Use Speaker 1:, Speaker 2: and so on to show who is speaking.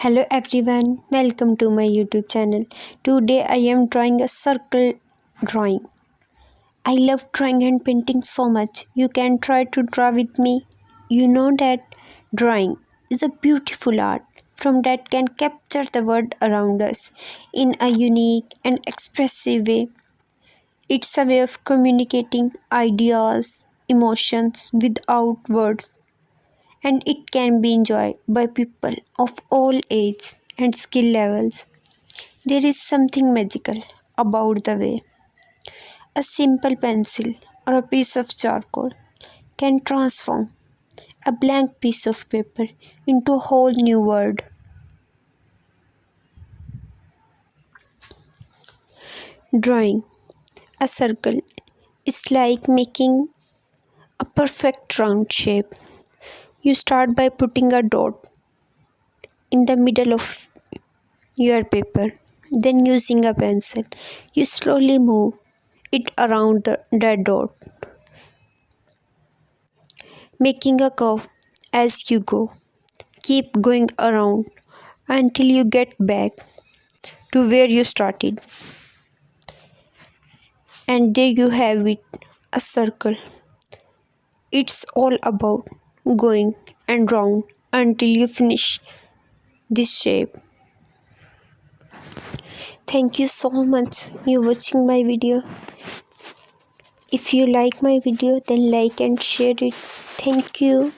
Speaker 1: Hello everyone, welcome to my YouTube channel. Today I am drawing a circle drawing. I love drawing and painting so much. You can try to draw with me. You know that drawing is a beautiful art from that can capture the world around us in a unique and expressive way. It's a way of communicating ideas, emotions without words, and it can be enjoyed by people of all ages and skill levels. There is something magical about the way a simple pencil or a piece of charcoal can transform a blank piece of paper into a whole new world. Drawing a circle is like making a perfect round shape. You start by putting a dot in the middle of your paper. Then, using a pencil, you slowly move it around the dot, making a curve as you go. Keep going around until you get back to where you started. And there you have it, a circle. It's all about going and round until you finish this shape. Thank you so much you watching my video. If you like my video, then like and share it. Thank you.